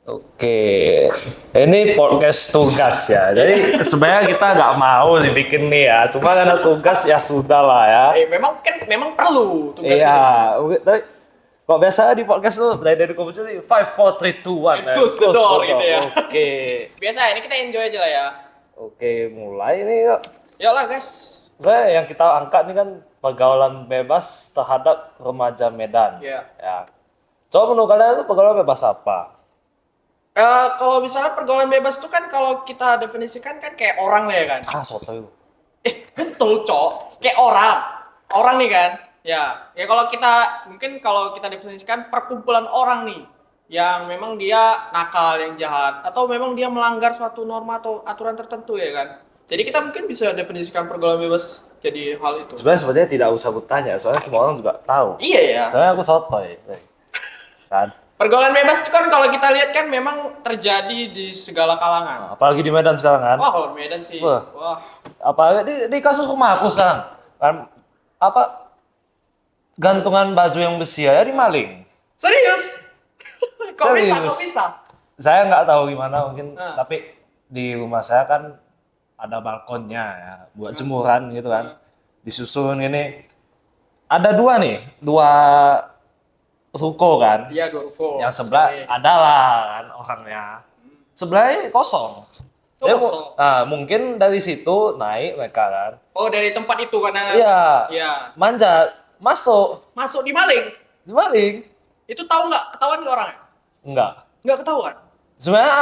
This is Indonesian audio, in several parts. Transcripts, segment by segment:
Oke, ini podcast tugas ya. Jadi sebenarnya kita nggak mau dibikin nih ya. Cuma karena tugas ya sudah lah ya. Memang perlu tugas Iya, itu. tapi kok biasa di podcast tuh dari kompetisi 5, 4, 3, 2, 1. Close the door gitu ya. Oke. Biasa ini kita enjoy aja lah ya. Oke, mulai nih yuk. Yuk lah guys. Saya yang kita angkat nih kan pergaulan bebas terhadap remaja Medan. Iya. Ya. Coba menurut kalian itu pergaulan bebas apa? Kalau misalnya pergaulan bebas itu kan kalau kita definisikan kan kayak orang lah ya kan. Sotoy lu. Betul cok. Kayak orang nih kan. Ya kalau kita definisikan perkumpulan orang nih yang memang dia nakal, yang jahat, atau memang dia melanggar suatu norma atau aturan tertentu ya kan. Jadi kita mungkin bisa definisikan pergaulan bebas jadi hal itu. Sebenarnya tidak usah bertanya, soalnya semua orang juga tahu. Iya ya. Soalnya aku sotoy. Kan? Pergaulan bebas itu kan kalau kita lihat kan memang terjadi di segala kalangan. Apalagi di Medan sekarang kan. Wah, kalau Medan sih. Wah. Apalagi di kasus rumah aku sekarang. Kan apa gantungan baju yang besi ya dimaling. Serius? Kok Serius. bisa? Saya nggak tahu gimana mungkin, Nah. tapi di rumah saya kan ada balkonnya ya, buat jemuran gitu kan. Disusun ini. Ada dua ruko kan. Iya, dua ruko. Yang sebelah ada lah kan orangnya. Sebelahnya kosong. Kosong. Mungkin dari situ naik mereka kan. Oh, dari tempat itu kan? Iya. Iya. Manjat, masuk, Masuk dimaling. dimaling. Itu tahu nggak? Ketahuan nggak orangnya? Enggak. Nggak ketahuan. Sebenarnya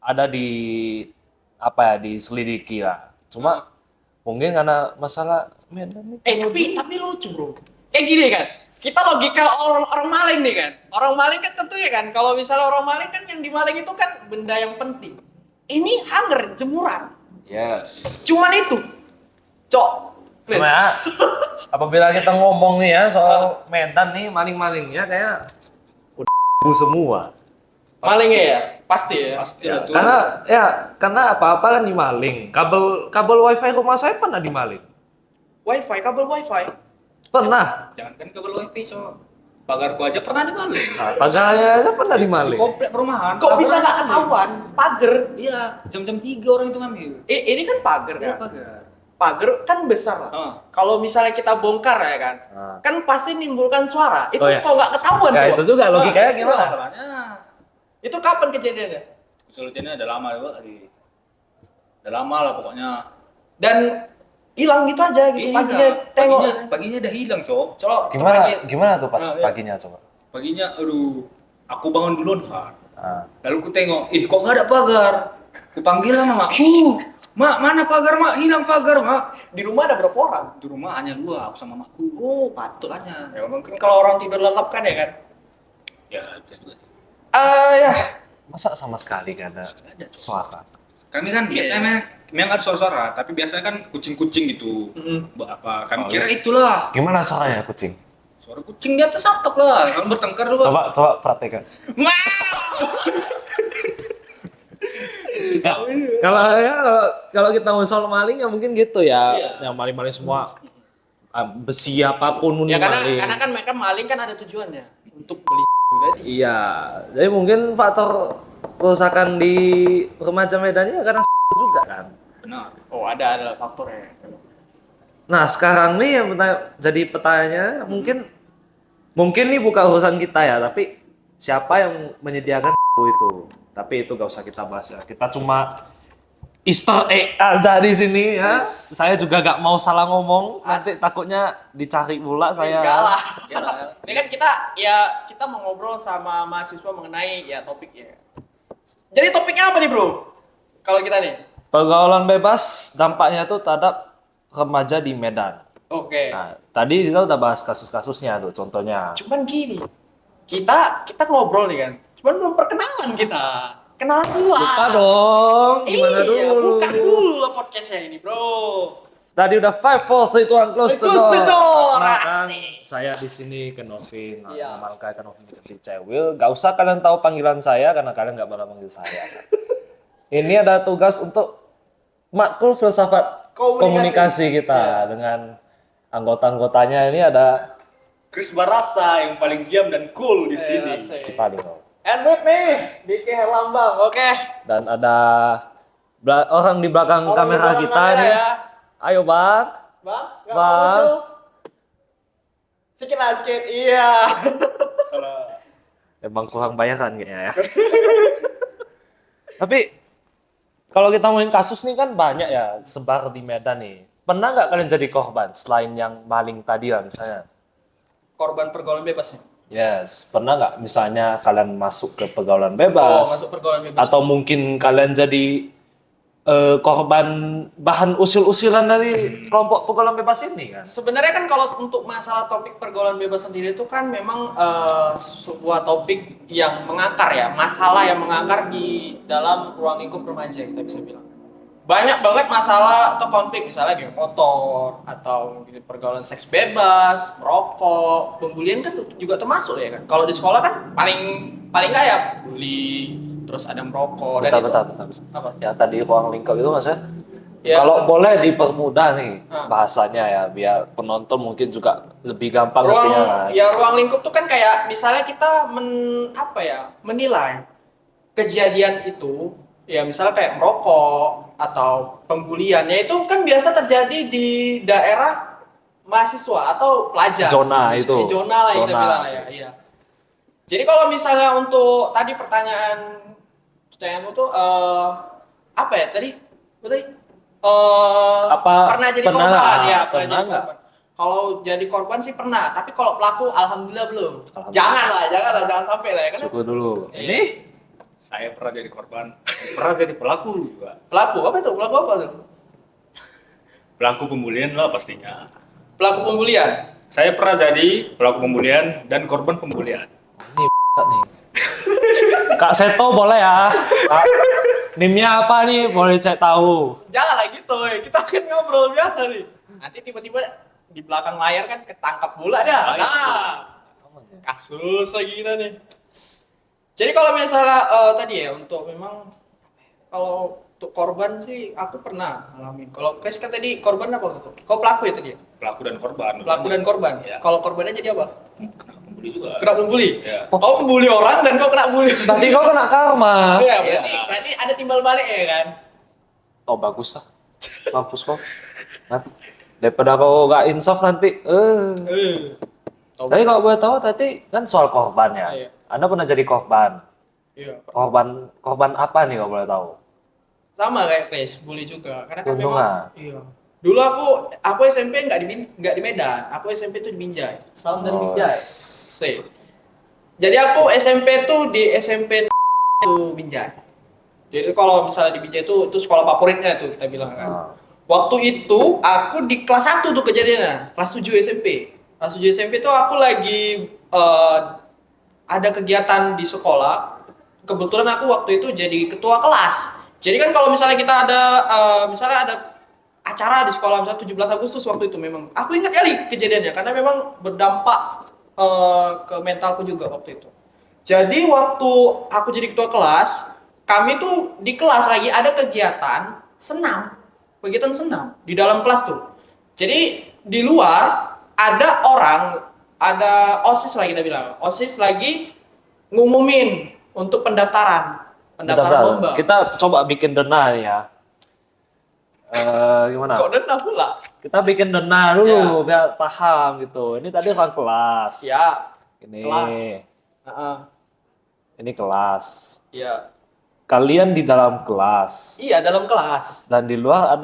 ada diselidiki lah. Cuma mungkin karena masalah Medan Tapi lucu bro. Kayak gini kan. Kita logika orang maling nih kan. Orang maling kan tentunya kan. Kalau misalnya orang maling kan yang dimaling itu kan benda yang penting. Ini hanger, jemuran. Yes. Cuman itu. Cok. Sebenarnya apabila kita ngomong nih ya soal Medan nih maling-malingnya kayak udah semua. Malingnya ya? Pasti ya? Pasti Ya, lah. karena apa-apa kan dimaling. Kabel wifi rumah saya pernah dimaling. Kabel wifi. Pernah. Jangan kan kabel wifi cok. Pagar gua aja pernah dimaling. Pagarnya aja pernah Di dimaling. komplek perumahan. Kok pagar bisa nggak dimaling. ketahuan? Pagar. Iya, jam-jam 3 orang itu ngambil. Ini kan pagar Iya, kan? pagar. Pagar kan besar lah. Kalau misalnya kita bongkar ya kan, kan pasti nimbulkan suara. Itu Oh, ya. kok nggak ketahuan Ya coba? itu juga logikanya Itu gimana? masalahnya. Itu kapan kejadiannya? Kesulitannya udah lama juga tadi. Udah lama lah pokoknya. Dan hilang gitu aja gitu. Iya, Paginya tengok. paginya udah hilang cok. Colok. Gimana tuh pas Iya. paginya coba? Paginya, aduh, aku bangun duluan kan. Ah. Lalu ku tengok, kok nggak ada pagar. Ku panggil lah mamaku. Mak, mana pagar mak? Hilang pagar mak. Di rumah ada berapa orang? Di rumah hanya 2, aku sama mamaku. Oh, patut. Hanya. Ya mungkin kalau orang tidur lelap kan ya kan. Ya, bisa juga. Ya. Masa sama sekali gak ada suara? Kami kan biasanya memang ada suara-suara, tapi biasanya kan kucing-kucing gitu. Buat apa? Kami kira itulah. Gimana suaranya kucing? Suara kucing di atas atap lah. Kalau bertengkar dulu. Coba praktekkan. Kalau kita ngomong soal maling ya mungkin gitu ya. Iya. Yang maling-maling semua besi apapun Ya maling. karena kan mereka maling kan ada tujuannya untuk beli tadi. Iya, jadi mungkin faktor kerusakan di remaja Medan ini karena juga kan. Benar. Oh, ada faktornya. Nah sekarang nih yang jadi pertanyaannya mungkin nih bukan urusan kita ya, tapi siapa yang menyediakan itu? Tapi itu gak usah kita bahas ya. Kita cuma Easter egg aja di sini ya. Saya juga gak mau salah ngomong. Nanti takutnya dicari pula saya. Enggak lah. Ya lah. Ini kan kita mau ngobrol sama mahasiswa mengenai ya topiknya. Jadi topiknya apa nih bro? Kalau kita nih. Pergaulan bebas dampaknya tuh terhadap remaja di Medan. Oke. Nah, tadi kita udah bahas kasus-kasusnya tuh, contohnya. Cuman gini, kita ngobrol nih kan. Cuman belum perkenalan kita. Kenalan dulu lah. Buka dong, gimana Iya, dulu? buka dulu lah podcastnya ini bro. Tadi udah 5, 4, 3, 2, 1, close the Close the door, Perkenalkan, asik. saya di sini Kenovin, Iya. nama lengkapnya Kenovin Kenovin Cewil. Gak usah kalian tahu panggilan saya karena kalian gak bakal panggil saya. Ini ada tugas untuk matkul filsafat komunikasi kita dengan anggota-anggotanya. Ini ada Chris Barasa yang paling diam dan cool di sini. Si paling kau. And with me, Diki Herlambang. Oke. Dan ada orang di belakang Orang kamera di belakang kita kamera nih. ya. Ayo bang. Bang, nggak Bang. mau muncul? Sikit lah, sikit. Iya. Salah. Emang kurang bayaran kayaknya ya. Tapi kalau kita ngomongin kasus nih kan banyak ya sebar di Medan nih. Pernah nggak kalian jadi korban selain yang maling tadi lah misalnya? Korban pergaulan bebas ya? Yes, pernah nggak misalnya kalian masuk ke pergaulan Oh, bebas? masuk pergaulan bebas. Atau mungkin kalian jadi korban bahan usil-usilan dari kelompok pergaulan bebas ini kan? Sebenarnya kan kalau untuk masalah topik pergaulan bebas sendiri itu kan memang sebuah topik yang mengakar ya, masalah yang mengakar di dalam ruang lingkup remaja kita bisa bilang. Banyak banget masalah atau konflik misalnya geng motor atau mungkin pergaulan seks bebas, merokok, pembulian kan juga termasuk ya kan. Kalau di sekolah kan paling nggak ya bully, terus ada merokok dan itu. Bentar. Apa? Ya tadi ruang lingkup itu maksudnya? Ya. Kalau boleh dipermudah nih Ah. bahasanya ya, biar penonton mungkin juga lebih gampang ruang ngertinya kan. ya ruang lingkup tuh kan kayak misalnya kita menilai kejadian itu ya misalnya kayak merokok atau pembulian ya itu kan biasa terjadi di daerah mahasiswa atau pelajar Zona itu. zona lah yang kita Zona. bilang lah ya iya. Jadi kalau misalnya untuk tadi pertanyaanmu tuh apa ya tadi pernah jadi pernah korban nggak? ya Pernah jadi nggak? korban. Kalau jadi korban sih pernah, tapi kalau pelaku alhamdulillah belum. Alhamdulillah. Jangan sampai lah ya kan. Syukur dulu. Iya. Ini Saya pernah jadi korban, pernah jadi pelaku juga. Pelaku apa tuh? Pelaku apa tuh? Pelaku pembulian lah pastinya. Pelaku pembulian. Saya pernah jadi pelaku pembulian dan korban pembulian. nih. Kak Seto boleh ya? Kak, nimnya apa nih? Boleh cek tahu. Jangan lah gitu, kita kan ngobrol biasa nih. Nanti tiba-tiba di belakang layar kan ketangkap bola dah. Nah, kasus lagi kita nih. Jadi kalau misalnya tadi ya untuk memang kalau untuk korban sih aku pernah alami. Kalau Chris kan tadi korban apa tuh? Kau pelaku ya tadi ya? Pelaku dan korban. Pelaku dan korban. Ya. Kalau korbannya jadi apa? Kena pembuli juga. Kena membuli. Ya. Kau membuli orang dan kau kena bully. Tadi kau kena karma. Iya, berarti ada timbal balik ya kan? Oh bagus lah. Mampus kau. Nah, daripada kau gak insaf nanti. Tapi kalau boleh tahu tadi kan soal korban ya. Iya. Anda pernah jadi korban. Iya. Korban apa nih kalau boleh tahu? Sama kayak Chris, bully juga. Karena kan Untung memang lah. iya. Dulu aku SMP nggak di Medan. Aku SMP tuh di Binjai. Salam dari Binjai. Jadi aku SMP tuh di SMP tuh Binjai. Jadi kalau misalnya di Binjai itu sekolah favoritnya tuh kita bilang kan. Ah. Waktu itu aku di kelas 1 tuh kejadiannya, kelas 7 SMP. Kelas 7 SMP tuh aku lagi ada kegiatan di sekolah. Kebetulan aku waktu itu jadi ketua kelas. Jadi kan kalau misalnya kita ada misalnya ada acara di sekolah misalnya 17 Agustus waktu itu memang aku ingat kali kejadiannya karena memang berdampak ke mentalku juga waktu itu. Jadi waktu aku jadi ketua kelas, kami tuh di kelas lagi ada kegiatan senam di dalam kelas tuh. Jadi di luar ada OSIS lagi kita bilang. OSIS lagi ngumumin untuk pendaftaran Bentar. lomba. Kita coba bikin denah ya. Gimana? Kok dendam pula? Kita bikin denah dulu biar paham gitu. Ini tadi ruang kelas. Ya. Ini. Kelas. Ini kelas. Iya. Kalian di dalam kelas Iya, dalam kelas. dan di luar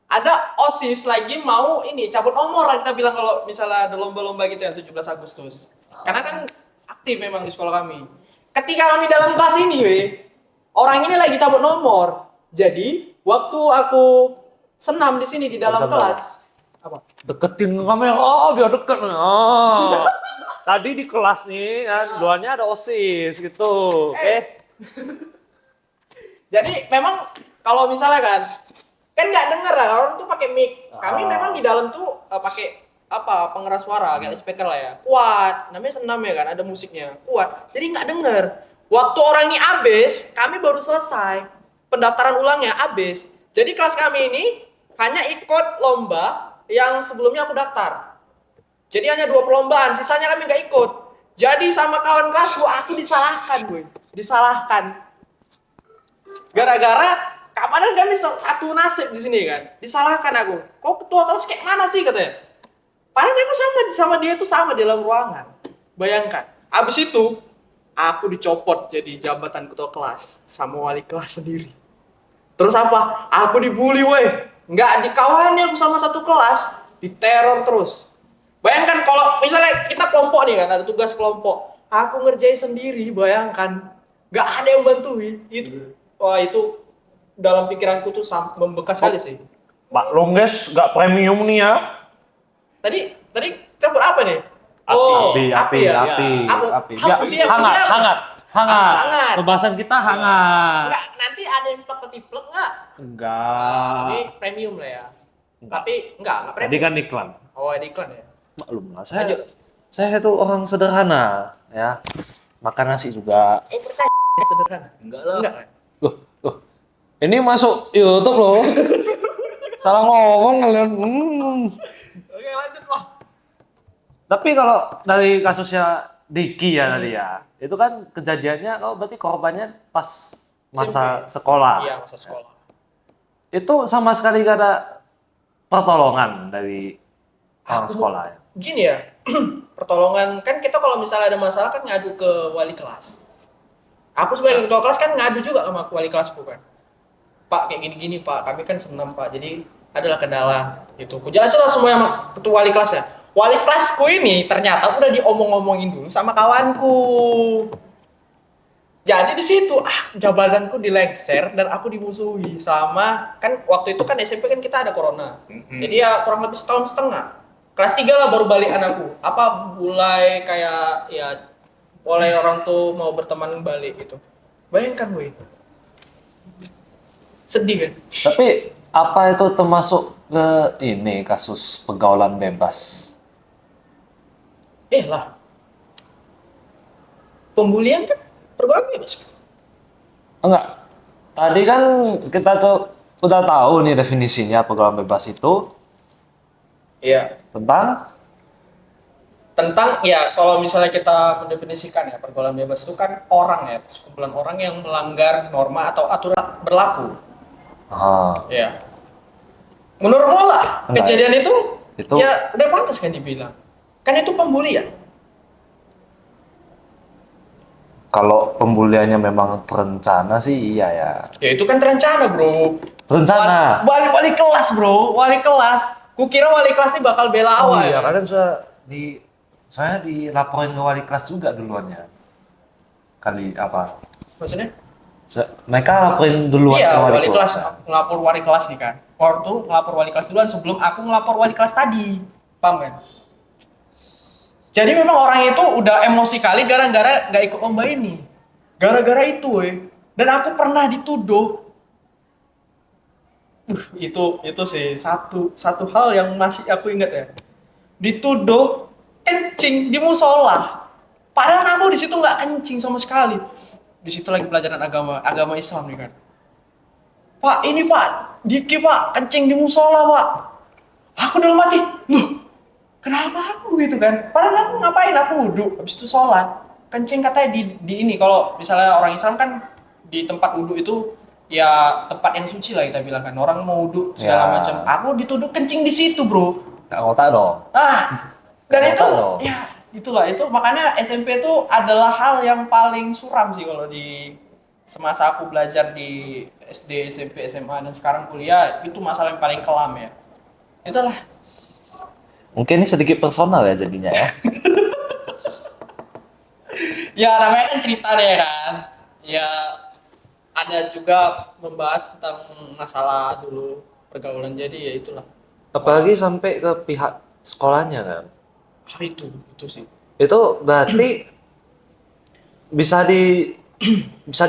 Ada OSIS lagi mau ini cabut nomor lah kita bilang kalau misalnya ada lomba-lomba gitu yang 17 Agustus. Karena kan aktif memang di sekolah kami. Ketika kami dalam kelas ini, orang ini lagi cabut nomor. Jadi, waktu aku senam di sini di dalam Bentar. kelas. Apa? deketin kamera, biar deket. Oh. Tadi di kelas nih kan, luarnya ada OSIS gitu. Jadi memang kalau misalnya kan nggak denger lah orang tuh pakai mic. Kami memang di dalam tuh pakai pengeras suara kayak speaker lah ya. Kuat, namanya senam ya kan, ada musiknya. Kuat. Jadi nggak denger. Waktu orang ini habis, kami baru selesai. Pendaftaran ulangnya habis. Jadi kelas kami ini hanya ikut lomba yang sebelumnya aku daftar. Jadi hanya 2 perlombaan, sisanya kami nggak ikut. Jadi sama kawan kelasku, aku disalahkan, gue. Disalahkan. Gara-gara, padahal kami satu nasib di sini kan. Disalahkan aku. Kok ketua kelas kayak mana sih katanya? Padahal aku sama dia tuh sama di dalam ruangan. Bayangkan. Abis itu, aku dicopot jadi jabatan ketua kelas sama wali kelas sendiri. Terus apa? Aku dibully, woi. Nggak dikawani aku sama satu kelas, diteror terus. Bayangkan kalau misalnya kita kelompok nih kan, ada tugas kelompok. Aku ngerjain sendiri, bayangkan. Nggak ada yang bantuin. Wah itu dalam pikiranku tuh membekas sekali sih. Pak Longges nggak premium nih ya. Tadi kita buat apa nih? Api. Ya, hangat. Pembahasan kita hangat. Enggak, nanti ada yang plek-plek nggak? Enggak. Ini premium lah ya. Enggak. Tapi enggak premium. Tadi kan iklan. Oh, ada iklan ya. Maklum lah, saya itu orang sederhana ya. Makan nasi juga. Percaya sederhana. Enggak lah. Enggak kan? Loh. Ini masuk YouTube loh. Salah ngomong kalian. Oke, lanjut, Pak. Tapi kalau dari kasusnya Diki ya tadi ya, itu kan kejadiannya, berarti korbannya pas masa sekolah. Iya, masa sekolah. Itu sama sekali gak ada pertolongan dari orang sekolah ya? Gini ya, pertolongan kan kita kalau misalnya ada masalah kan ngadu ke wali kelas. Aku sebagai ketua kelas kan ngadu juga sama wali kelasku kan. Pak kayak gini-gini Pak, kami kan senam Pak, jadi adalah kendala itu. Aku jelasin lah semua sama ketua wali kelas ya. Wali kelasku ini ternyata udah diomong-omongin dulu sama kawanku. Jadi di situ jabatanku dilengser dan aku dimusuhi sama kan waktu itu kan SMP kan kita ada corona. Jadi ya kurang lebih setahun setengah. Kelas 3 lah baru balik anakku. Mulai kayak ya mulai orang tuh mau berteman balik gitu. Bayangkan gue. Sedih kan? Tapi apa itu termasuk ke ini kasus pergaulan bebas? Lah. Pembulian kan pergaulan bebas. Enggak. Tadi kan kita udah tahu nih definisinya pergaulan bebas itu. Iya. Tentang ya kalau misalnya kita mendefinisikan ya pergaulan bebas itu kan orang ya, sekumpulan orang yang melanggar norma atau aturan berlaku. Ya. Menurutmu lah kejadian itu ya udah pantas kan dibilang. Kan itu pembulian. Kalau pembuliannya memang terencana sih iya ya. Ya itu kan terencana, Bro. Terencana. Wali kelas, Bro. Wali kelas. Kukira wali kelas ini bakal bela awal. Iya, kadang saya dilaporin ke wali kelas juga duluannya. Kali apa? Maksudnya? Mereka laporin duluan iya, ke wali kelas. Ngelapor wali kelas nih kan. Waktu ngelapor wali kelas duluan sebelum aku ngelapor wali kelas tadi. Paham kan? Jadi memang orang itu udah emosi kali gara-gara gak ikut lomba ini. Gara-gara itu, Dan aku pernah dituduh. Itu sih satu hal yang masih aku ingat ya. Dituduh kencing di musola. Padahal aku di situ nggak kencing sama sekali. Di situ lagi pelajaran agama Islam nih kan. Pak, ini Pak, Diki Pak, kencing di musola Pak. Aku dalam hati, loh, kenapa aku gitu kan? Padahal aku ngapain? Aku wudhu, habis itu sholat. Kencing katanya di ini, kalau misalnya orang Islam kan di tempat wudhu itu ya tempat yang suci lah kita bilang kan. Orang mau wudhu segala macam. Aku dituduh kencing di situ, Bro. Nggak ngotak dong. Dan itu, ya itulah itu makanya SMP itu adalah hal yang paling suram sih kalau di semasa aku belajar di SD, SMP, SMA dan sekarang kuliah itu masalah yang paling kelam ya. Itulah. Mungkin ini sedikit personal ya jadinya ya. Ya namanya kan cerita deh kan. Ya ada juga membahas tentang masalah dulu pergaulan jadi ya itulah. Apalagi sampai ke pihak sekolahnya kan. Itu sih. Itu berarti bisa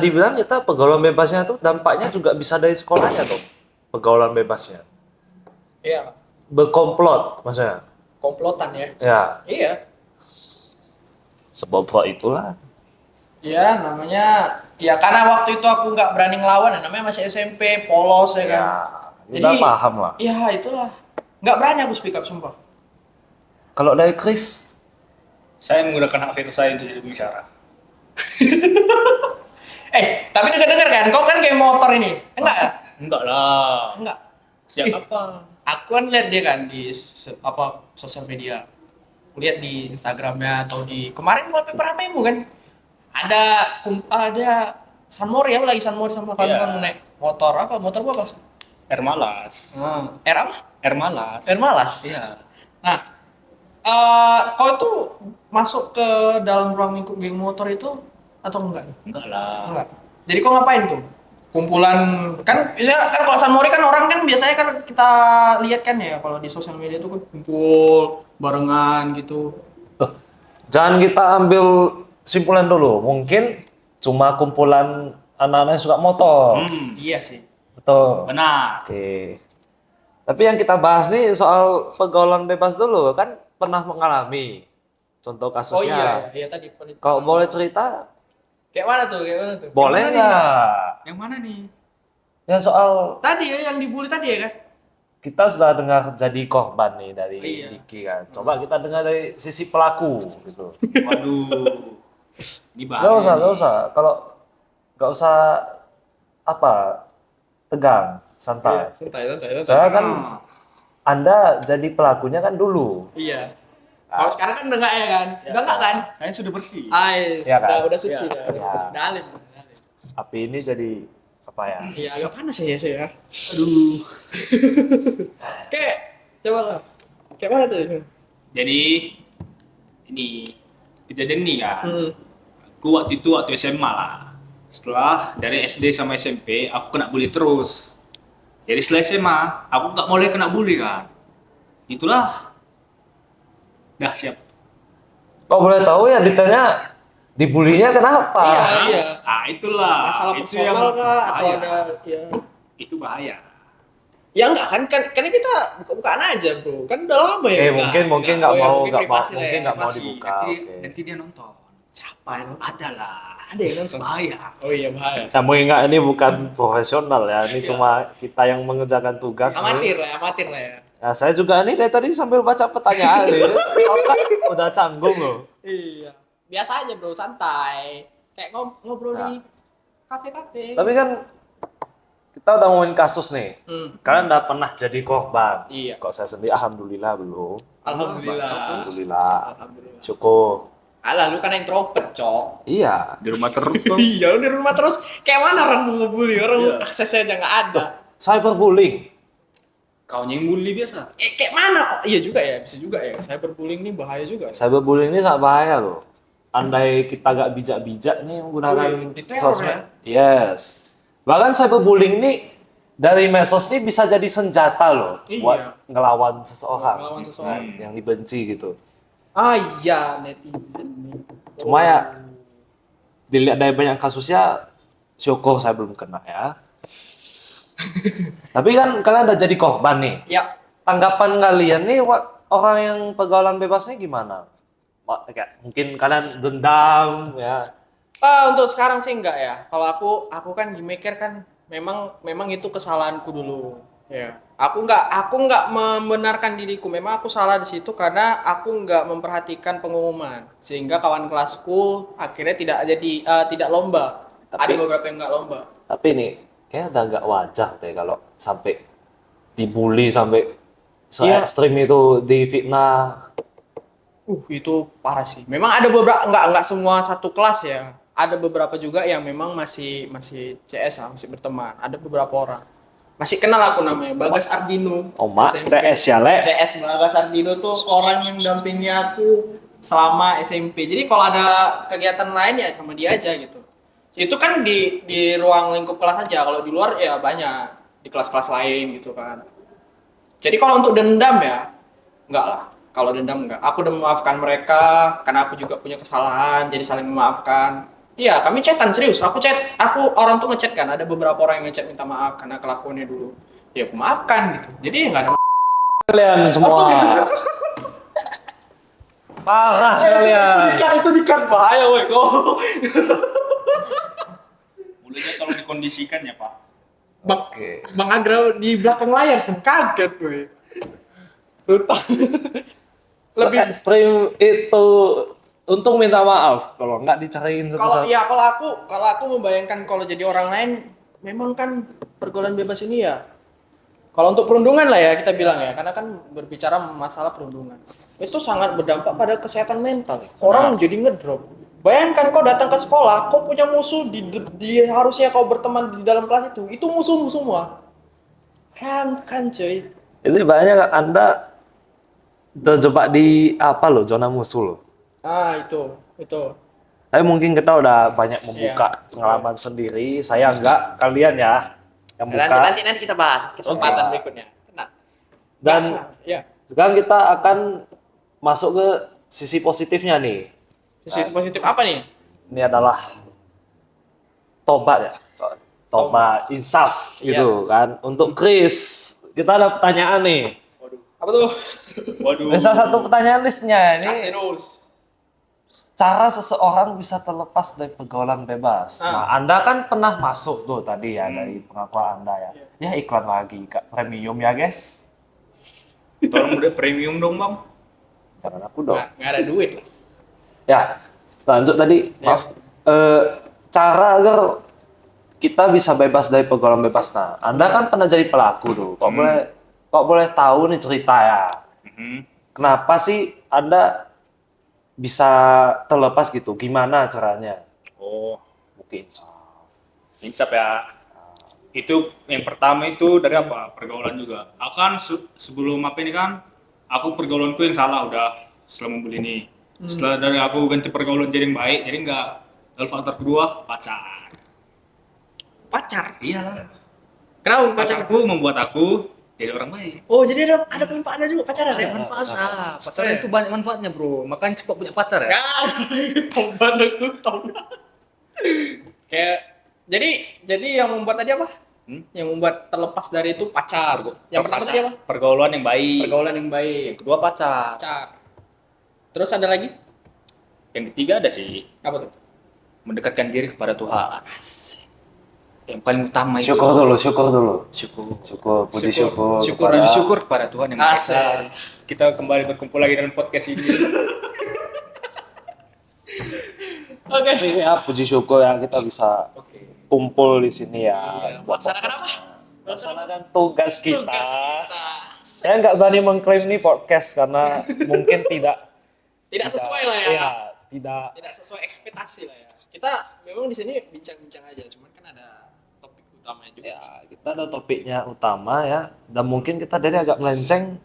dibilang kita pergaulan bebasnya tuh dampaknya juga bisa dari sekolahnya tuh. Pergaulan bebasnya. Iya. Berkomplot maksudnya. Komplotan ya. Ya. Iya. Sebobrok itulah. Ya namanya ya karena waktu itu aku nggak berani ngelawan, namanya masih SMP, polos ya kan. Ya, udah paham lah. Ya itulah, nggak berani aku speak up sumpah. Kalau dari Chris, Saya menggunakan hak veto saya untuk jadi pembicara. Tapi dengar kan, kau kan game motor ini. Enggak ya? Enggak lah. Enggak. Sejak kapan? Aku kan lihat dia kan di sosial media. Aku lihat di Instagramnya atau di kemarin wallpaper HP-mu kan. Ada Sunmori apa lagi Sunmori sama kawan-kawan naik motor apa? Motor apa? Air Malas. R apa? Air Malas. R Malas. Iya. Nah, kau tuh masuk ke dalam ruang lingkup geng motor itu atau enggak? Enggak lah. Enggak. Jadi kau ngapain tuh? Kumpulan kan biasanya kan kalau Sunmori kan orang kan biasanya kan kita lihat kan ya kalau di sosial media tuh kan kumpul barengan gitu. jangan kita ambil simpulan dulu. Mungkin cuma kumpulan anak-anak yang suka motor. Iya sih. Betul. Benar. Oke. Tapi yang kita bahas nih soal pergaulan bebas dulu, kan pernah mengalami contoh Oh kasusnya. iya tadi. Kalau boleh cerita, Kayak mana tuh? boleh nggak? Yang mana nih? Ya soal Tadi ya yang dibully tadi ya kan? kita sudah dengar jadi korban nih dari Iya. Diki kan. Coba kita dengar dari sisi pelaku gitu. Waduh. Ini bahaya. Nggak usah. Kalau nggak usah apa tegang, santai. Santai. Saya kan Anda jadi pelakunya kan dulu. Iya. Kalau sekarang kan udah enggak ya kan? Udah enggak kan? Saya sudah bersih. Iya kan? Udah suci Iya. ya. Iya. Udah alim. Api ini jadi apa ya? Iya, agak panas ya saya. Aduh. Kayak coba lah. Kayak mana tuh? Jadi ini kejadian ini kan. Hmm. Aku waktu SMA lah. Setelah dari SD sama SMP aku kena bully terus. Jadi setelah SMA aku nggak boleh kena bully kan. Itulah. Dah siap. Kok boleh tahu ya detailnya dibulinya kenapa? Iya. Itulah. Masalah Itu yang personal kah atau bahaya. ada ya. Itu bahaya. Ya enggak kan kita buka-bukaan aja, Bro. Kan udah lama ya. Mungkin Oh nggak ya, mau mungkin nggak mau privasi lah mungkin ya, nggak mau Masih, dibuka. nanti, Oke. nanti dia nonton. Siapa yang Ada lah. ada yang nonton? Bahaya. Oh iya bahaya. Kamu ingat ini bukan profesional ya, ini cuma kita yang mengerjakan tugas. Amatir nih. lah ya. Nah, saya juga nih dari tadi sambil baca pertanyaan nih. Udah canggung loh. Iya. Biasa aja, Bro, santai. Kayak ngobrol Nah. di kafe-kafe. Tapi kan kita udah ngomongin kasus nih. Kalian udah pernah jadi korban. Iya. Kok saya sendiri alhamdulillah belum. Alhamdulillah. Alhamdulillah. Alhamdulillah. Syukur. Alah, lu kan introvert, Cok. Iya. Di rumah terus dong. Iya, lu di rumah terus. Kayak mana orang mau ngebully? Orang Iya. aksesnya aja nggak ada. Cyberbullying. Kau yang bully biasa. Kayak mana? Iya juga ya, bisa juga ya. Cyberbullying ini bahaya juga. Cyberbullying ini sangat bahaya loh. Andai kita gak bijak-bijak nih menggunakan Oh, iya. Di teror sosmed. Yes. Bahkan cyberbullying ini dari medsos ini bisa jadi senjata loh Iya. buat ngelawan seseorang. Ngelawan seseorang. Yang dibenci gitu. Ah iya, netizen nih. Cuma ya dilihat dari banyak kasusnya, syukur saya belum kena ya. Tapi kan kalian udah jadi korban nih. Ya, Tanggapan kalian nih orang yang pergaulan bebasnya gimana? Kayak mungkin kalian dendam ya. untuk sekarang sih enggak ya. Kalau aku kan gimmicker kan memang itu kesalahanku dulu. Ya. Aku enggak membenarkan diriku. Memang aku salah di situ karena aku enggak memperhatikan pengumuman. Sehingga kawan kelasku akhirnya tidak lomba. Ada beberapa yang enggak lomba. Tapi nih kayaknya udah nggak wajar deh kalau sampai dibully sampai Iya. se-ekstrim itu difitnah. Itu parah sih. Memang ada beberapa enggak semua satu kelas ya. Ada beberapa juga yang memang masih CS lah, masih berteman. Ada beberapa orang. Masih kenal aku namanya, Bagas Ardino. Oma, SMP. CS ya, Le. CS Bagas Ardino tuh orang yang dampingi aku selama SMP. Jadi kalau ada kegiatan lain ya sama dia aja gitu. Itu kan di ruang lingkup kelas aja. Kalau di luar ya banyak di kelas-kelas lain gitu kan. Jadi kalau untuk dendam ya enggak lah. Kalau dendam enggak. Aku udah memaafkan mereka karena aku juga punya kesalahan, jadi saling memaafkan. Iya, kami chatan serius. Aku orang tuh ngechat kan. Ada beberapa orang yang ngechat minta maaf karena kelakuannya dulu. Ya aku maafkan gitu. Jadi ya enggak ada Kalian semua. Parah kalian. itu dikat bahaya woi kok. Mulainya tolong dikondisikan ya Pak. Oke. Bang Agra di belakang layar pun kaget woi. Rutan. Lebih ekstrim itu. Untung minta maaf kalau nggak dicariin kalau satu-satu. ya kalau aku membayangkan kalau jadi orang lain memang kan pergaulan bebas ini ya. Kalau untuk perundungan lah ya kita bilang ya, karena kan berbicara masalah perundungan. Itu sangat berdampak pada kesehatan mental. Orang jadi ngedrop. Bayangkan kau datang ke sekolah, kau punya musuh harusnya kau berteman di dalam kelas itu musuhmu semua. Kan cuy. Itu banyak Anda terjebak di apa loh, zona musuh loh. Ah itu. Tapi mungkin kita udah banyak membuka Iya. pengalaman sendiri. Saya enggak, kalian ya yang buka. Nanti kita bahas kesempatan Oke. berikutnya. Tenang. Dan Ya. sekarang kita akan masuk ke sisi positifnya nih. Sisi positif apa nih? Ini adalah tobat ya. Tobat, insaf Iya. gitu kan. Untuk Chris, kita ada pertanyaan nih. Apa tuh? Waduh. Ini salah satu pertanyaan listnya Kasih ini. terus. Cara seseorang bisa terlepas dari pergaulan bebas. Nah, Anda kan pernah masuk tuh tadi ya dari pengakuan Anda ya. Ya iklan lagi, Kak. Premium ya, guys. Tolong udah premium dong bang. Jangan aku dong. Nggak ada duit. Ya, lanjut tadi. Maaf. Cara agar kita bisa bebas dari pergaulan bebas. Nah, Anda kan pernah jadi pelaku tuh. Kok boleh tahu nih cerita ya. Kenapa sih Anda bisa terlepas gitu? Gimana caranya? Oh, Mungkin insap ya. Itu yang pertama itu dari apa? Pergaulan juga. Aku kan sebelum apa ini kan, aku pergaulanku yang salah udah setelah membeli ini. Setelah dari aku ganti pergaulan jadi yang baik, jadi enggak. Lalu faktor kedua pacar. Pacar. Iyalah. Kenapa pacar? Pacarku membuat aku jadi orang baik. Oh, jadi ada manfaatnya juga pacaran ya? Pacaran itu banyak manfaatnya bro. Makanya cepat punya pacar ya. Tobat aku tobat. Kayak jadi yang membuat tadi apa? Yang membuat terlepas dari itu pacar. Yang pertama tadi apa? Pergaulan yang baik. Pergaulan yang baik. Yang kedua pacar. Pacar. Terus ada lagi? Yang ketiga ada sih Apa tuh? mendekatkan diri kepada Tuhan. Yang paling utama itu syukur dulu. syukur. Puji syukur. Syukur. kepada- Puji syukur pada Tuhan yang Maha Asik. Esa. Kita kembali berkumpul lagi dalam podcast ini. Oke. Ya, puji syukur ya kita bisa kumpul di sini ya. Melaksanakan apa? Melaksanakan tugas kita. Tugas kita. Saya nggak berani mengklaim ini podcast karena mungkin tidak Tidak sesuai lah ya. Iya, tidak. Tidak sesuai ekspektasi lah ya. Kita memang di sini bincang-bincang aja, cuman kan ada topik utamanya juga. Ya, kita ada topiknya utama ya, dan mungkin kita dari agak melenceng.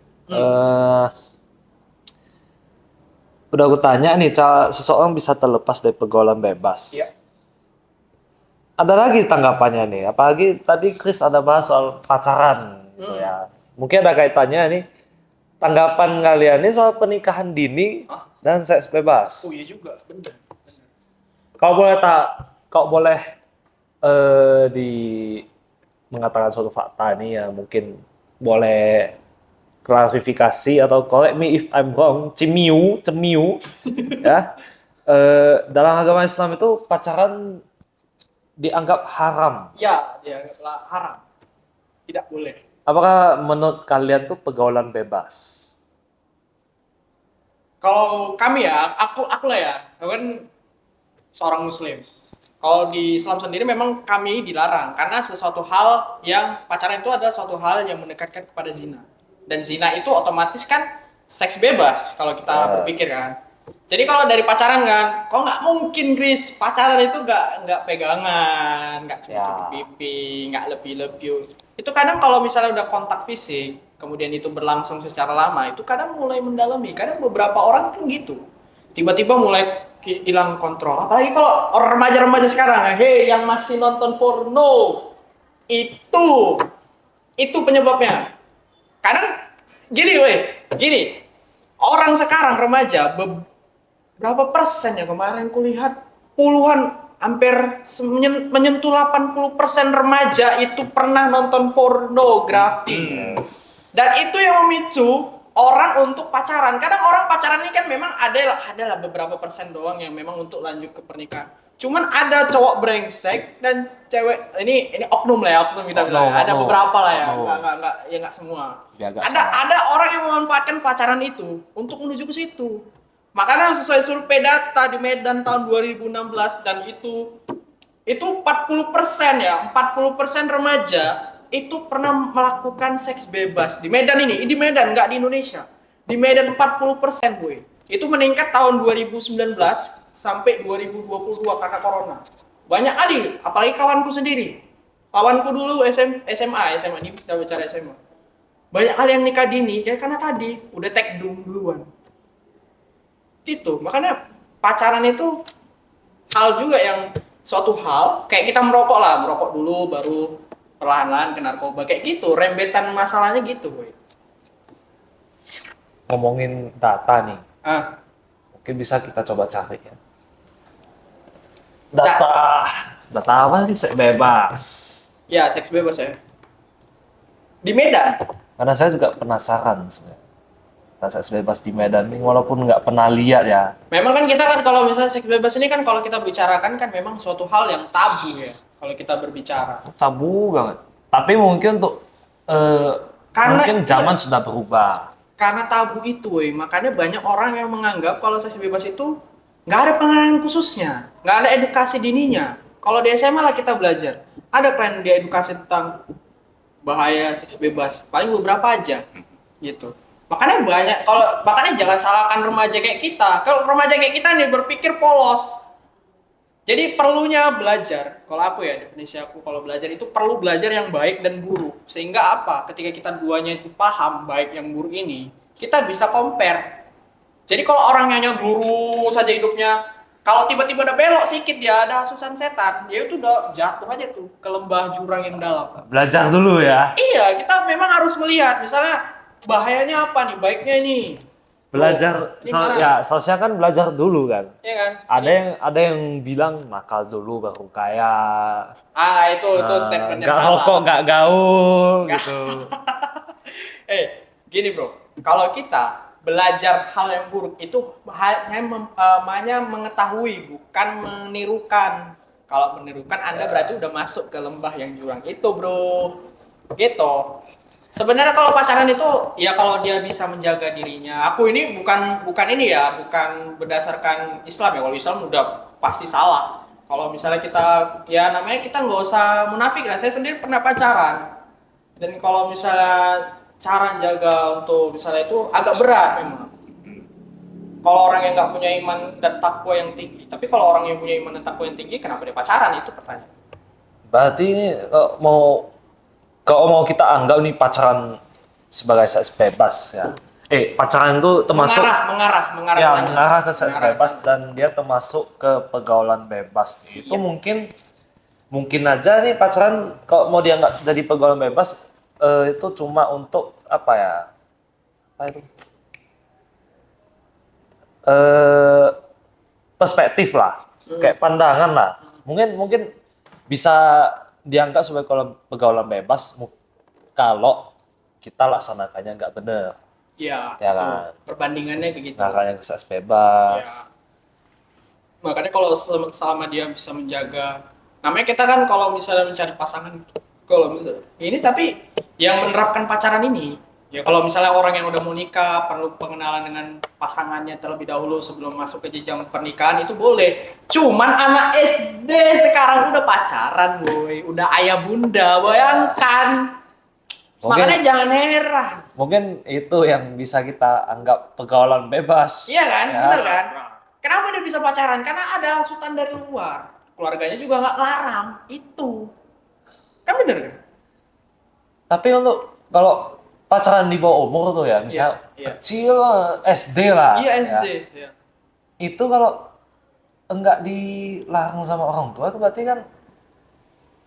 Udah aku tanya nih, cara seseorang bisa terlepas dari pergaulan bebas. Iya. Ada lagi tanggapannya nih, apalagi tadi Chris ada bahas soal pacaran, gitu ya. Mungkin ada kaitannya nih, tanggapan kalian nih soal pernikahan dini dan seks bebas. Oh iya juga, bener. Kau boleh di mengatakan suatu fakta nih ya, mungkin boleh klarifikasi atau correct me if I'm wrong, cemiu, ya. Dalam agama Islam itu pacaran dianggap haram. Ya, dianggaplah haram. Tidak boleh. Apakah menurut kalian tuh pergaulan bebas? Kalau kami ya, aku lah ya, aku kan seorang muslim. Kalau di Islam sendiri memang kami dilarang karena sesuatu hal yang pacaran itu adalah suatu hal yang mendekatkan kepada zina. Dan zina itu otomatis kan seks bebas kalau kita berpikir kan. Jadi kalau dari pacaran kan, kok nggak mungkin Chris, pacaran itu nggak pegangan, nggak cubit pipi, nggak lebih. Itu kadang kalau misalnya udah kontak fisik, kemudian itu berlangsung secara lama, itu kadang mulai mendalami. Kadang beberapa orang kan gitu, tiba-tiba mulai hilang kontrol. Apalagi kalau orang remaja-remaja sekarang, yang masih nonton porno, itu penyebabnya. Kadang gini, orang sekarang remaja berapa persen ya kemarin kulihat puluhan hampir menyentuh 80% remaja itu pernah nonton pornografi. Dan itu yang memicu orang untuk pacaran. Kadang orang pacaran ini kan memang adalah beberapa persen doang yang memang untuk lanjut ke pernikahan. Cuman ada cowok brengsek dan cewek ini oknum lah ya, oknum kita bilang. Oknum, Ada oknum. beberapa lah ya, Oknum. nggak semua. Biar nggak Ada salah. ada orang yang memanfaatkan pacaran itu untuk menuju ke situ. Makanya sesuai survei data di Medan tahun 2016 dan itu 40% ya, 40% remaja itu pernah melakukan seks bebas di Medan ini. Di Medan, nggak di Indonesia. Di Medan 40%, gue. Itu meningkat tahun 2019 sampai 2022 karena corona. Banyak kali, apalagi kawanku sendiri. Kawanku dulu SMA ini kita bicara SMA. Banyak kali yang nikah dini kayak karena tadi udah tekdung duluan. Gitu. Makanya pacaran itu hal juga yang suatu hal kayak kita merokok lah, merokok dulu baru perlahan-lahan ke narkoba kayak gitu, rembetan masalahnya gitu, boy. Ngomongin data nih, Ah, mungkin bisa kita coba cari ya. Data apa sih? Seks bebas. ya seks bebas ya. Di Medan. Karena saya juga penasaran sebenarnya. Seks bebas di Medan ini walaupun nggak pernah lihat ya. Memang kan kita kan kalau misalnya seks bebas ini kan kalau kita bicarakan kan memang suatu hal yang tabu ya kalau kita berbicara. Tabu banget. Tapi mungkin untuk Karena- mungkin zaman sudah berubah. Karena tabu itu, woy, makanya banyak orang yang menganggap kalau seks bebas itu nggak ada pengenalan khususnya, nggak ada edukasi dininya. Kalau di SMA lah kita belajar, ada kan dia edukasi tentang bahaya seks bebas, paling beberapa aja, gitu. Makanya jangan salahkan remaja kayak kita. Kalau remaja kayak kita nih berpikir polos, jadi perlunya belajar. Kalau aku ya definisi aku kalau belajar itu perlu belajar yang baik dan buruk. Sehingga apa? Ketika kita duanya itu paham baik yang buruk ini, kita bisa compare. Jadi kalau orang yang lurus saja hidupnya, kalau tiba-tiba ada belok sedikit dia ada hasusan setan, dia itu udah jatuh aja tuh ke lembah jurang yang dalam. Belajar dulu ya. Iya, kita memang harus melihat misalnya bahayanya apa nih, baiknya ini. Belajar Ini mana? ya, seharusnya kan belajar dulu kan. Iya kan? Ada yang bilang nakal dulu baru kaya. Itu statement yang Nggak salah. rokok, nggak gaul gitu. Gini bro, kalau kita belajar hal yang buruk itu hanya mengetahui, bukan menirukan. Kalau menirukan Anda berarti udah masuk ke lembah yang jurang itu bro. Gitu. Sebenarnya kalau pacaran itu ya kalau dia bisa menjaga dirinya. Aku ini bukan ini ya, bukan berdasarkan Islam ya. Kalau Islam udah pasti salah. Kalau misalnya kita ya namanya kita nggak usah munafik lah. Saya sendiri pernah pacaran. Dan kalau misalnya cara jaga untuk misalnya itu agak berat memang. Kalau orang yang nggak punya iman dan takwa yang tinggi. Tapi kalau orang yang punya iman dan takwa yang tinggi, kenapa dia pacaran? Itu pertanyaan. Berarti ini kalau mau kita anggap nih pacaran sebagai seks bebas ya. Pacaran itu termasuk mengarah ya, ke sana. mengarah ke seks Mengarah. bebas dan dia termasuk ke pergaulan bebas. Itu Iya. mungkin aja nih pacaran kalau mau dianggap jadi pergaulan bebas itu cuma untuk apa ya? Apa itu? Perspektif lah, kayak pandangan lah. Mungkin bisa dianggap sebagai kalau pergaulan bebas kalau kita laksanakannya nggak bener. Iya, Ya betul. kan? Perbandingannya begitu. Makanya seks bebas. Ya. Makanya kalau selama dia bisa menjaga, namanya kita kan kalau misalnya mencari pasangan, kalau misalnya ini tapi yang menerapkan pacaran ini, ya kalau misalnya orang yang udah mau nikah perlu pengenalan dengan pasangannya terlebih dahulu sebelum masuk ke jenjang pernikahan itu boleh. Cuman anak SD sekarang udah pacaran, boy, udah ayah bunda, bayangkan. Makanya jangan heran. Mungkin itu yang bisa kita anggap pergaulan bebas. Iya kan, Ya. bener kan? Kenapa dia bisa pacaran? Karena ada hasutan dari luar. Keluarganya juga nggak larang. Itu. Kan bener kan? Tapi untuk kalau pacaran di bawah umur tuh ya, misalnya Iya. kecil SD lah. Iya, SD. ya. Iya. Itu kalau enggak dilarang sama orang tua itu berarti kan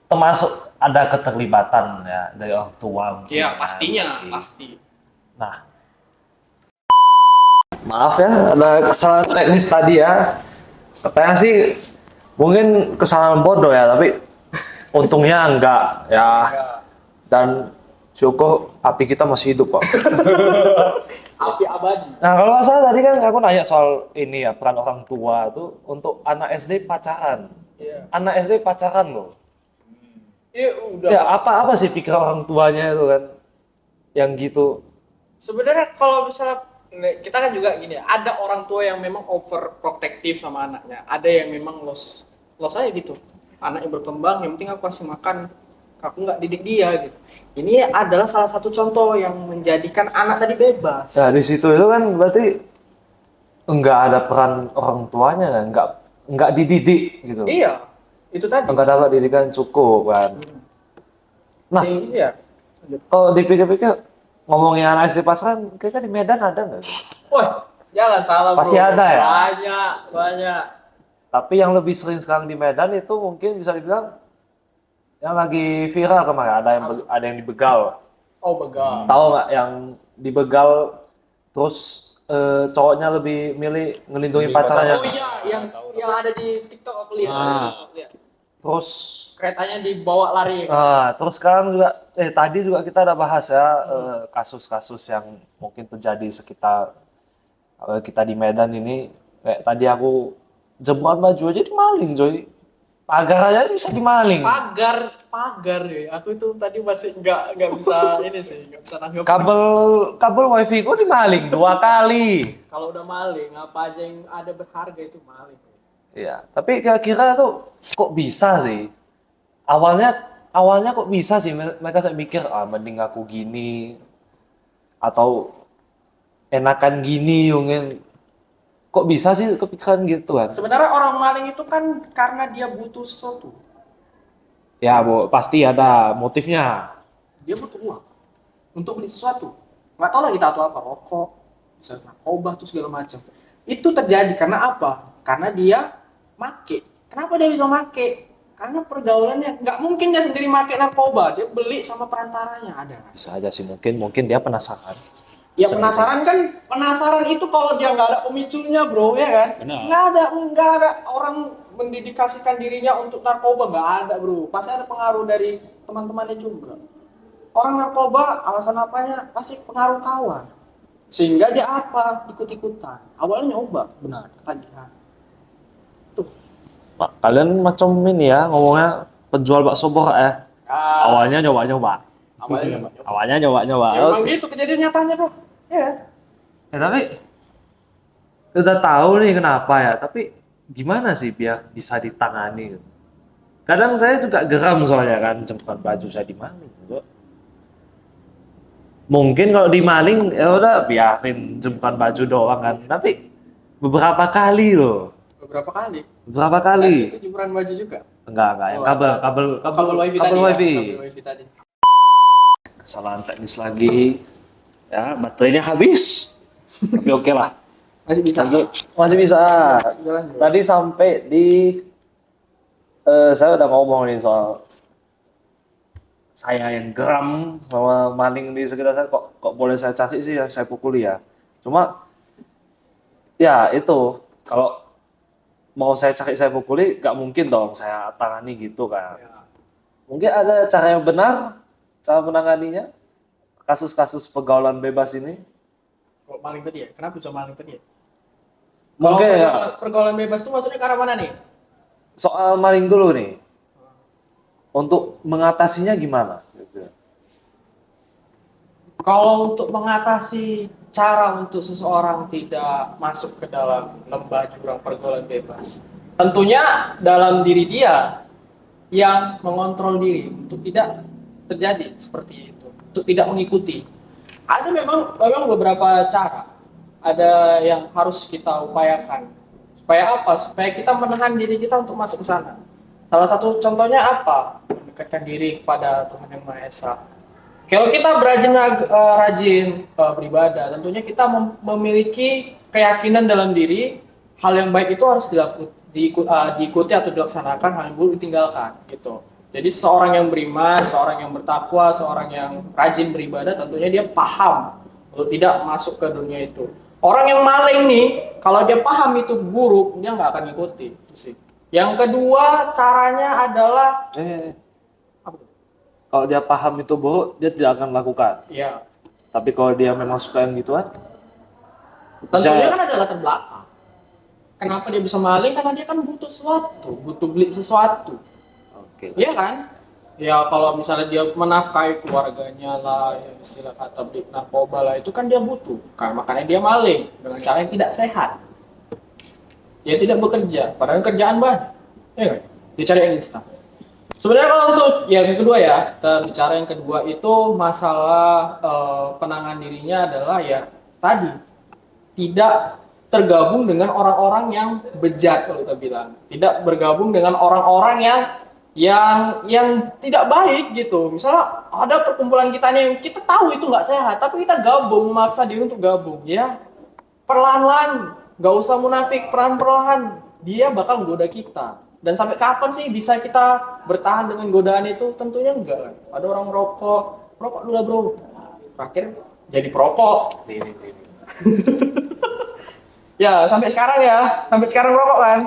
termasuk ada keterlibatan ya dari orang tua. mungkin Iya, ya. pastinya. Pasti. Nah, maaf ya, ada kesalahan teknis tadi ya. Katanya sih mungkin kesalahan bodoh ya, tapi untungnya enggak ya. Dan syukur api kita masih hidup kok. api abadi. Nah, kalau nggak salah tadi kan aku nanya soal ini ya, peran orang tua tuh untuk anak SD pacaran. Iya. Anak SD pacaran loh. Iya udah. Ya, apa sih pikir orang tuanya itu kan? Yang gitu. Sebenarnya kalau misalnya kita kan juga gini, ada orang tua yang memang overprotective sama anaknya, ada yang memang los aja gitu. Anaknya berkembang, yang penting aku kasih makan, aku nggak didik dia gitu. Ini adalah salah satu contoh yang menjadikan anak tadi bebas. Nah, di situ itu kan berarti nggak ada peran orang tuanya kan, nggak dididik gitu. Iya, itu tadi. Nggak dapat didikan cukup kan. Nah, Sehingga ya, kalau dipikir-pikir ngomongin anak SD pacaran, kayaknya di Medan ada nggak sih? wah, jangan salah bro. Pasti ada ya? Banyak. Tapi yang lebih sering sekarang di Medan itu mungkin bisa dibilang yang lagi viral kemarin, ada yang dibegal. Oh begal. Tahu nggak yang dibegal terus cowoknya lebih milih ngelindungi pacarnya. Oh iya, yang ada di TikTok aku lihat. Lihat. Terus Keretanya dibawa lari. terus sekarang juga tadi juga kita ada bahas ya kasus-kasus yang mungkin terjadi sekitar kita di Medan ini. Kayak tadi aku jemuran baju aja dimaling, coy. Pagar aja bisa dimaling. Pagar ya. Aku itu tadi masih nggak bisa ini sih, nggak bisa nanggap. Kabel wifi ku dimaling 2 kali. Kalau udah maling, apa aja yang ada berharga itu maling. Iya, tapi kira-kira tuh kok bisa sih? Awalnya kok bisa sih mereka saya mikir mending aku gini atau enakan gini mungkin. Kok bisa sih kepikiran gitu kan? Sebenarnya orang maling itu kan karena dia butuh sesuatu. Ya, Bu, pasti ada motifnya. Dia butuh uang untuk beli sesuatu. Nggak tahu lah kita atau apa, rokok, misalnya narkoba tuh segala macam. Itu terjadi karena apa? Karena dia make. Kenapa dia bisa make? Karena pergaulannya nggak mungkin dia sendiri make narkoba, dia beli sama perantaranya ada. Bisa aja sih mungkin dia penasaran. Ya penasaran kan, penasaran itu kalau dia nggak ada pemicunya bro, ya kan? Benar. Nggak ada orang mendedikasikan dirinya untuk narkoba, nggak ada bro. Pasti ada pengaruh dari teman-temannya juga. Orang narkoba alasan apanya? Pasti pengaruh kawan. Sehingga dia apa? Ikut-ikutan. Awalnya nyoba, benar, ketagihan. Tuh. Kalian macam ini ya ngomongnya penjual bakso boh ya. Awalnya nyoba-nyoba. Awalnya nyoba. Ya, memang gitu kejadian nyatanya bro. Ya. Tapi udah tahu nih kenapa ya, tapi gimana sih biar bisa ditangani gitu. Kadang saya juga geram soalnya kan jemputan baju saya dimaling gitu. Mungkin kalau dimaling ya udah biarin jemputan baju doang kan, tapi beberapa kali loh. Beberapa kali. Beberapa kali. Itu jemuran baju juga. Enggak, yang kabel wifi kabel tadi. wifi. Ya? Kabel wifi tadi. Kesalahan teknis lagi. Ya, baterainya habis. Tapi oke lah. Masih bisa. Masih bisa. Jalan, bro. Tadi sampai di saya udah ngomongin soal saya yang geram sama maling di sekitar saya, kok boleh saya cari sih yang saya pukuli ya. Cuma ya itu kalau mau saya cari saya pukuli nggak mungkin dong saya tangani gitu kan. Ya. Mungkin ada cara yang benar cara menanganinya kasus-kasus pergaulan bebas ini. Kok maling tadi ya? Kenapa bisa maling tadi ya? Mungkin Kalau ya. pergaulan bebas itu maksudnya ke arah mana nih? Soal maling dulu nih. Untuk mengatasinya gimana? Kalau untuk mengatasi cara untuk seseorang tidak masuk ke dalam lembah jurang pergaulan bebas, tentunya dalam diri dia yang mengontrol diri untuk tidak terjadi seperti itu, untuk tidak mengikuti. Ada memang beberapa cara, ada yang harus kita upayakan. Supaya apa? Supaya kita menahan diri kita untuk masuk ke sana. Salah satu contohnya apa? Mendekatkan diri kepada Tuhan Yang Maha Esa. Kalau kita rajin beribadah, tentunya kita memiliki keyakinan dalam diri, hal yang baik itu harus diikuti atau dilaksanakan, hal yang buruk ditinggalkan, gitu. Jadi seorang yang beriman, seorang yang bertakwa, seorang yang rajin beribadah, tentunya dia paham untuk tidak masuk ke dunia itu. Orang yang maling nih, kalau dia paham itu buruk, dia nggak akan ikuti. Yang kedua caranya adalah apa tuh? Kalau dia paham itu buruk, dia tidak akan lakukan. Ya, Tapi kalau dia memang suka yang gituan, Tentunya kan ada latar belakang. Kenapa dia bisa maling? Karena dia kan butuh sesuatu, butuh beli sesuatu. Oke. Iya kan? Ya kalau misalnya dia menafkahi keluarganya lah, ya istilah kata beli narkoba lah, itu kan dia butuh. Karena makanya dia maling dengan cara yang tidak sehat. Dia tidak bekerja, padahal kerjaan banyak. Ya kan? Dia cari yang instan. Sebenarnya kalau untuk yang kedua ya, kita bicara yang kedua itu masalah penanganan dirinya adalah ya tadi tidak tergabung dengan orang-orang yang bejat kalau kita bilang, tidak bergabung dengan orang-orang yang tidak baik gitu. Misalnya ada perkumpulan kita nih yang kita tahu itu nggak sehat, tapi kita gabung, memaksa diri untuk gabung, ya perlahan-lahan, nggak usah munafik, perlahan-perlahan dia bakal menggoda kita. Dan sampai kapan sih bisa kita bertahan dengan godaan itu? Tentunya enggak kan. Ada orang merokok dulu lah bro. Terakhir jadi perokok. Nih. Ya sampai sekarang rokok kan.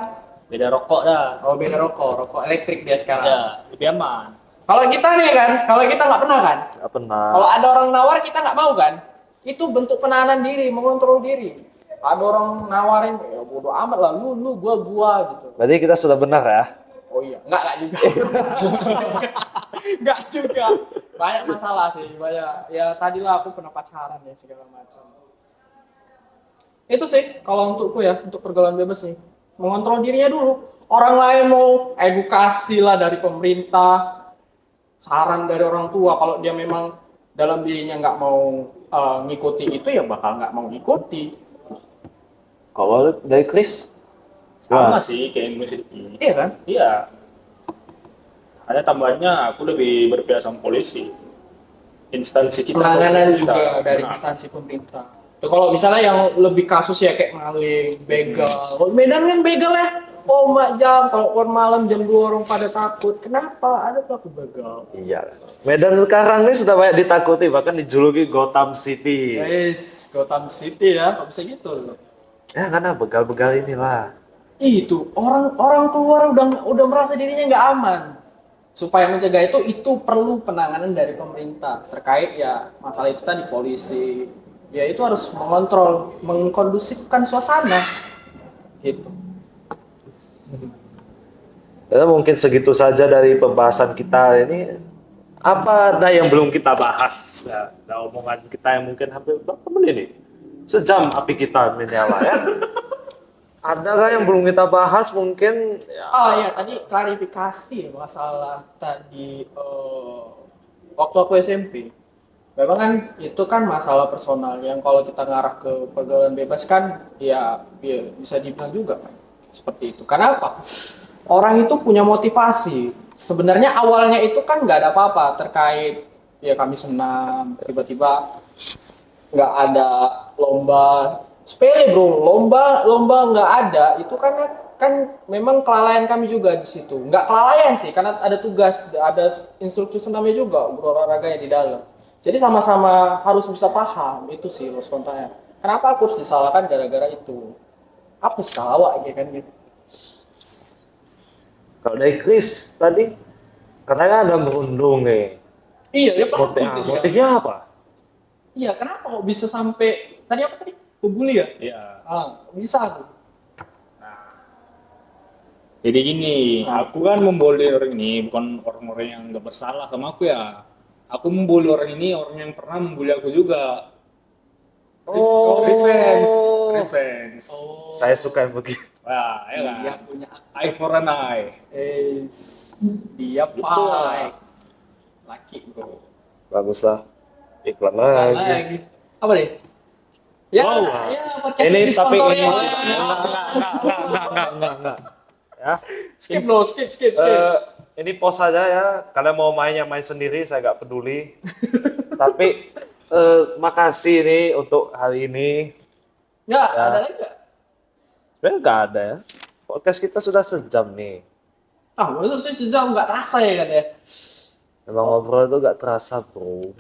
Beda rokok dah. Oh beda rokok elektrik dia sekarang. Ya, lebih aman. Kalau kita nih kan, kalau kita nggak pernah kan. Nggak pernah. Kalau ada orang nawar kita nggak mau kan. Itu bentuk penahanan diri, mengontrol diri. Ada orang nawarin, ya bodo amat lah, lu gua gitu. Berarti kita sudah benar ya. Oh iya, enggak juga. Enggak juga. Banyak masalah sih, banyak. Ya tadilah aku pernah pacaran ya segala macam. Itu sih kalau untukku ya, untuk pergaulan bebas nih. Mengontrol dirinya dulu. Orang lain mau edukasi lah dari pemerintah, saran dari orang tua, kalau dia memang dalam dirinya nggak mau ngikuti itu ya bakal nggak mau ngikuti. Kalau dari Chris? Sama Wah. sih kayak Indonesia Diki. Iya kan? Iya. Ada tambahannya aku lebih berpihak sama polisi. Instansi kita Penanganan polisi juga kita. dari Nah, instansi pemerintah. Ya, kalau misalnya yang lebih kasus ya kayak maling, begal. Kalau Medan kan begal ya. Oh mak jam, kalau keluar malam jam 2 orang pada takut. Kenapa? Ada pelaku begal. Iya. Medan sekarang ini sudah banyak ditakuti, bahkan dijuluki Gotham City. Guys, Gotham City ya, kok bisa gitu? Ya karena begal-begal inilah. Itu orang keluar udah merasa dirinya nggak aman. Supaya mencegah itu perlu penanganan dari pemerintah terkait ya masalah itu tadi polisi. Ya itu harus mengontrol, mengkondusifkan suasana. Gitu. Ya, mungkin segitu saja dari pembahasan kita ini. Apa ada yang belum kita bahas? Ya, ada omongan kita yang mungkin hampir berapa menit nih? Sejam api kita menyala ya. Adakah yang belum kita bahas mungkin? Ya. Oh ya tadi klarifikasi masalah tadi waktu aku SMP. Memang kan itu kan masalah personal yang kalau kita ngarah ke pergaulan bebas kan ya bisa dibilang juga kan seperti itu. Karena apa? Orang itu punya motivasi. Sebenarnya awalnya itu kan nggak ada apa-apa terkait ya kami senam, tiba-tiba nggak ada lomba sepele bro, lomba nggak ada itu kan memang kelalaian kami juga di situ. Nggak kelalaian sih karena ada tugas, ada instruktur senamnya juga berolahraganya di dalam. Jadi sama-sama harus bisa paham itu sih lo spontannya. Kenapa aku harus disalahkan gara-gara itu? Apa sih salah awak gitu kan gitu? Kalau dari Chris tadi, katanya ada berundung nih. Iya, dia paham. Motifnya apa? Iya, kenapa kok bisa sampai tadi apa tadi? Pembuli ya? Iya. Bisa aku. Jadi gini, aku kan membuli orang ini bukan orang-orang yang nggak bersalah sama aku ya. Aku membuli orang ini orang yang pernah membuli aku juga. Revenge. Oh. Saya suka yang begitu. Wah, ya kan. Dia punya Eye for an eye. dia fight. Laki bro. Bagus lah. Iklan Salah lagi. lagi. Apa nih? Ya, Wow. ya podcast Ini tapi disponsori ini oleh- enggak. Ya. Skip lo, skip. Ini pause saja ya. Kalian mau main sendiri, saya nggak peduli. Tapi makasih nih untuk hari ini. Ya, ada lagi nggak? Sebenarnya nggak ada ya. Podcast kita sudah sejam nih. Maksudnya sejam nggak terasa ya kan ya? Memang ngobrol itu nggak terasa bro.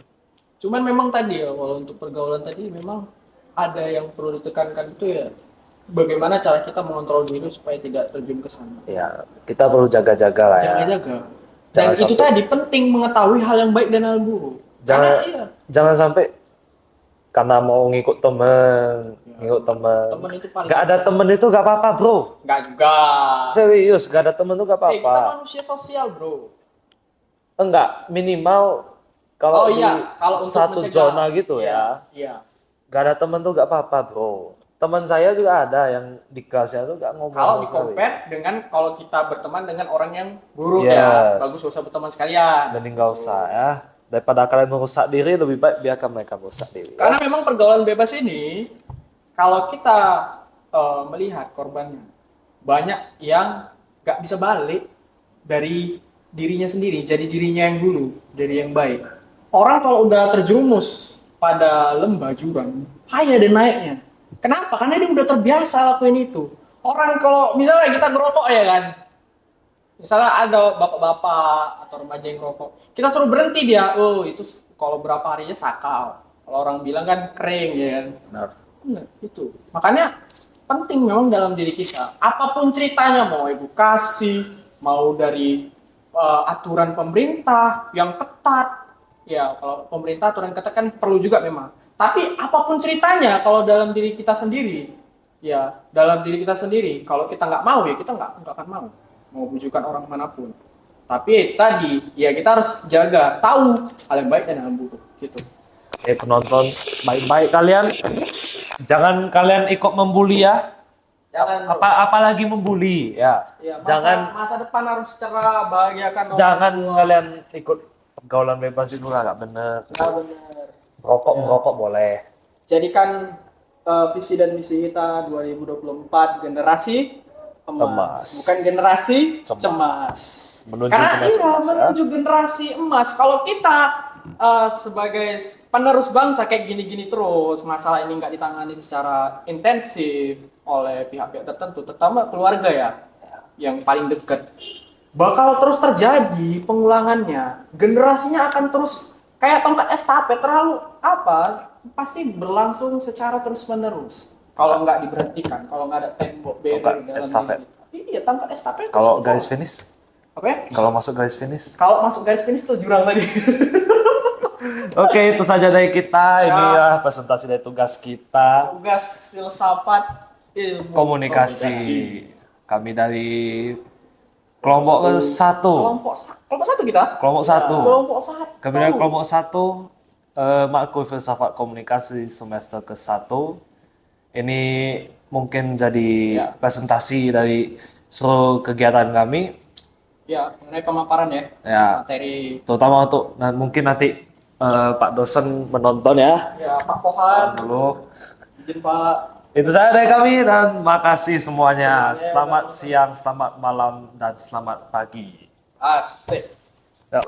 Cuman memang tadi ya, kalau untuk pergaulan tadi memang ada yang perlu ditekankan itu ya bagaimana cara kita mengontrol diri supaya tidak terjun ke sana. Ya, kita perlu jaga-jaga lah ya. Jaga-jaga. Dan Jangan itu sampai- tadi penting mengetahui hal yang baik dan hal buruk. Jangan- Karena iya. Jangan sampai karena mau ngikut temen, ngikut temen. Temen itu paling Gak ada temen itu gak apa-apa bro. nggak juga. Serius, gak ada temen itu gak Kita apa-apa. manusia sosial, bro. Enggak, minimal kalau Oh iya, di kalau untuk satu mencegah. zona gitu Iya, ya. Iya. Gak ada temen tuh gak apa-apa bro. Teman saya juga ada yang di kelasnya tuh gak ngomong Kalau sama sekali. di-compare dengan kalau kita berteman dengan orang yang buruk Yes. ya, bagus gak usah berteman sekalian. Mending gak usah ya. Daripada kalian merusak diri, lebih baik biarkan mereka merusak diri. Karena memang pergaulan bebas ini, kalau kita melihat korbannya, banyak yang gak bisa balik dari dirinya sendiri, jadi dirinya yang dulu, jadi yang baik. Orang kalau udah terjerumus pada lembah jurang, payah dan naiknya. Kenapa? Karena dia udah terbiasa lakuin itu. Orang kalau misalnya kita ngerokok ya kan, misalnya ada bapak-bapak atau remaja yang ngerokok, kita suruh berhenti dia, oh itu kalau berapa harinya sakal. Kalau orang bilang kan kering ya kan. Benar. Benar, itu. Makanya penting memang dalam diri kita. Apapun ceritanya, mau edukasi, mau dari aturan pemerintah yang ketat. Ya, kalau pemerintah aturan ketat kan perlu juga memang. Tapi apapun ceritanya, kalau dalam diri kita sendiri, ya dalam diri kita sendiri, kalau kita nggak mau ya kita nggak akan mau bujukan orang manapun. Tapi ya itu tadi, ya kita harus jaga, tahu hal yang baik dan hal yang buruk, gitu. Penonton, baik-baik kalian. Jangan kalian ikut membuli ya. Jangan Apalagi membuli ya. ya, Jangan masa depan harus secara bahagiakan. jangan kalian ikut pergaulan bebas itu nggak bener. Nah, benar. Merokok boleh. Jadikan visi dan misi kita 2024 generasi emas. Bukan generasi cemas. Menuju Karena generasi iya emas, ya. menuju generasi emas. Kalau kita sebagai penerus bangsa kayak gini-gini terus, masalah ini nggak ditangani secara intensif oleh pihak-pihak tertentu, terutama keluarga ya, yang paling dekat, bakal terus terjadi pengulangannya. Generasinya akan terus kayak tongkat estafet, terlalu pasti berlangsung secara terus-menerus. Kalau nggak diberhentikan, kalau nggak ada tembok barrier Tongkat dalam estafet. diri. Iya, tongkat estafet. Kalau terus- garis finish, apa ya? kalau masuk garis finish. Kalau masuk garis finish tuh jurang tadi. Oke, itu saja dari kita. Ya. Ini ya presentasi dari tugas kita. Tugas filsafat ilmu Komunikasi. Kami dari kelompok satu. Kelompok satu kita. Kelompok satu. Kelompok satu. Kami dari kelompok satu. Matkul filsafat komunikasi semester ke-1. Ini mungkin jadi Ya. presentasi dari seluruh kegiatan kami. Ya, mengenai pemaparan ya. Ya, Materi. terutama untuk mungkin nanti Pak dosen menonton ya. Ya, Pak Salam Pohan. dulu. Izin Pak. Itu saja dari kami dan makasih semuanya. Semuanya, Selamat siang, selamat malam, dan selamat pagi. Asik. Ya.